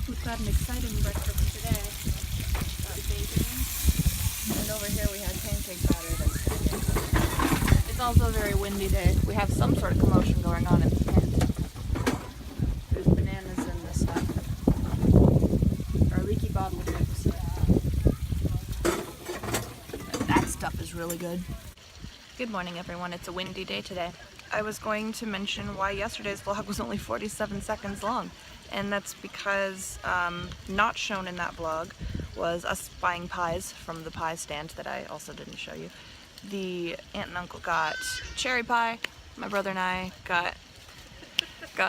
We've got an exciting breakfast today. Got bacon, and over here we had pancake batter that's cooking. It's also a very windy day. We have some sort of commotion going on in the tent. There's bananas in this stuff. Our leaky bottle mix. That stuff is really good. Good morning, everyone. It's a windy day today. I was going to mention why yesterday's vlog was only 47 seconds long, and that's because not shown in that vlog was us buying pies from the pie stand that I also didn't show you. The aunt and uncle got cherry pie, my brother and I got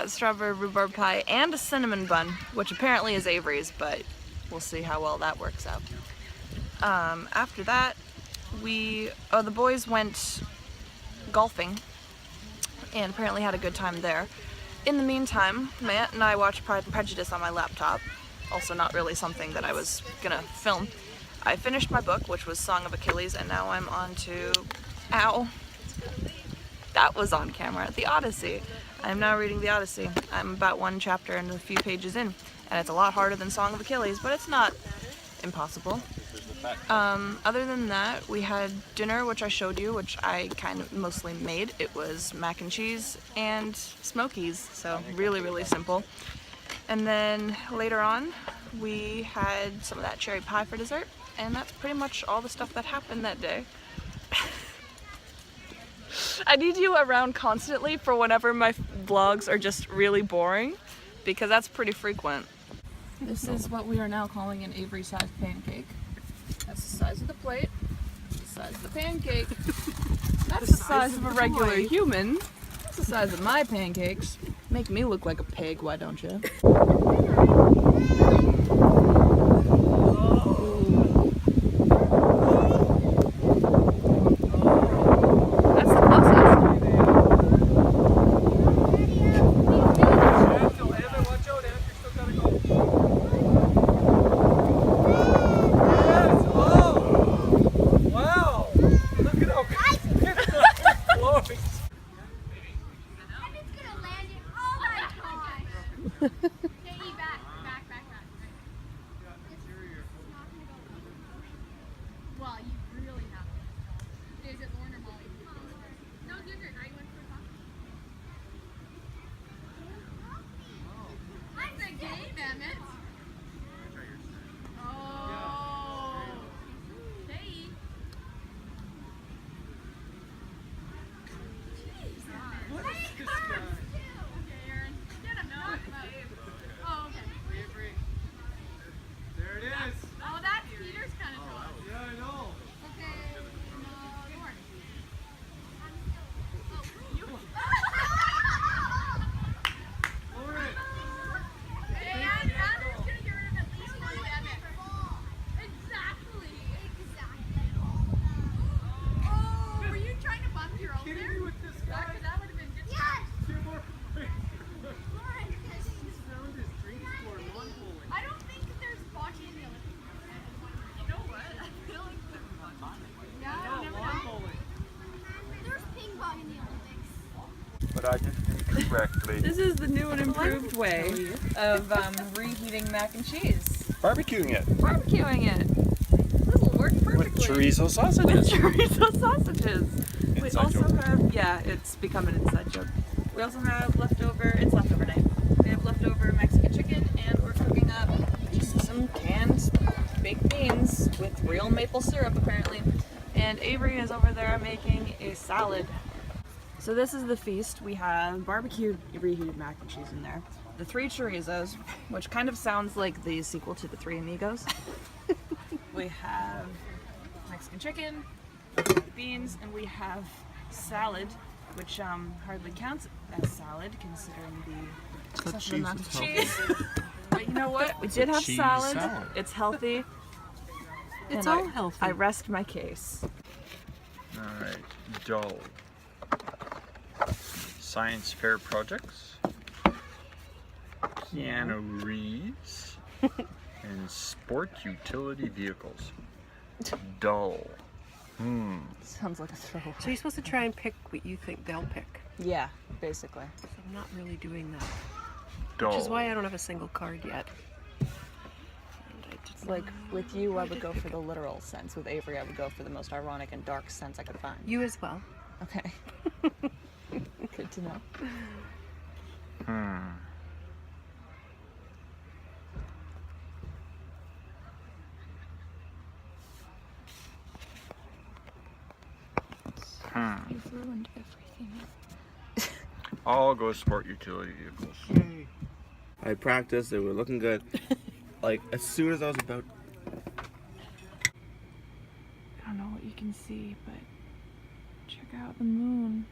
strawberry rhubarb pie and a cinnamon bun, which apparently is Avery's, but we'll see how well that works out. After that, the boys went golfing and apparently had a good time there. In the meantime, my aunt and I watched Pride and Prejudice on my laptop, also not really something that I was gonna film. I finished my book, which was Song of Achilles, and now I'm on to, ow, that was on camera, the Odyssey. I'm now reading the Odyssey. I'm about one chapter and a few pages in, and it's a lot harder than Song of Achilles, but it's not impossible. Other than that, we had dinner, which I showed you, which I kind of mostly made. It was mac and cheese and smokies, so really, really simple. And then later on, we had some of that cherry pie for dessert, and that's pretty much all the stuff that happened that day. I need you around constantly for whenever my vlogs are just really boring, because that's pretty frequent. This is what we are now calling an Avery-sized pancake. That's the size of the plate, the size of the pancake. That's the size of a regular human. That's the size of my pancakes. Make me look like a pig, why don't you? Well, you really have to. Is it Lauren or Molly? No, Ginger, are you in for a coffee? I'm the game, Emmett. Oh. Hey. Jeez, what is this guy? Okay, Aaron. Get him. No, oh, okay. There it is. Oh, that's Peter's kind of dog. Yeah, I know. Okay, Lauren. Oh, you. Lauren. And Adam's gonna get rid of at least one Emmett. Exactly. Oh, were you trying to bump your own Kidding there? me with this guy? That would have been good. Two more points. Lauren, He's found his dream sport, lawn bowling. I don't think there's bocce in the Olympics. You know what? I feel like there's No, lawn bowling. There's ping pong in the Olympics. But I did it correctly. This is the new and improved way of reheating mac and cheese. Barbecuing it Barbecuing it. This will work perfectly. with chorizo With sausages. chorizo sausages. We Inside also joke. have, yeah, it's become an inside joke. We also have it's leftover night. We have leftover Mexican chicken, and we're cooking up just some canned baked beans with real maple syrup, apparently. And Avery is over there making a salad. So this is the feast. We have barbecued reheated mac and cheese in there. The 3 chorizos, which kind of sounds like the sequel to the 3 Amigos. We have Mexican chicken, beans, and we have salad, which hardly counts as salad considering the excessive amount of cheese. But you know what? We did have cheese salad. salad. It's healthy. It's And all healthy. I rest my case. Alright, dull. Science fair projects. Keanu Reeves. And sport utility vehicles. Dull. Sounds like a throwaway. So you're supposed to try and pick what you think they'll pick. Yeah, basically. So I'm not really doing that. Dull. Which is why I don't have a single card yet. It's like with you, I would go for the literal sense. With Avery, I would go for the most ironic and dark sense I could find. You as well. Okay. Good to know. You've ruined everything. I'll go sport utility vehicles. I practiced, they were looking good. Like, as soon as I was about... I don't know what you can see, but check out the moon.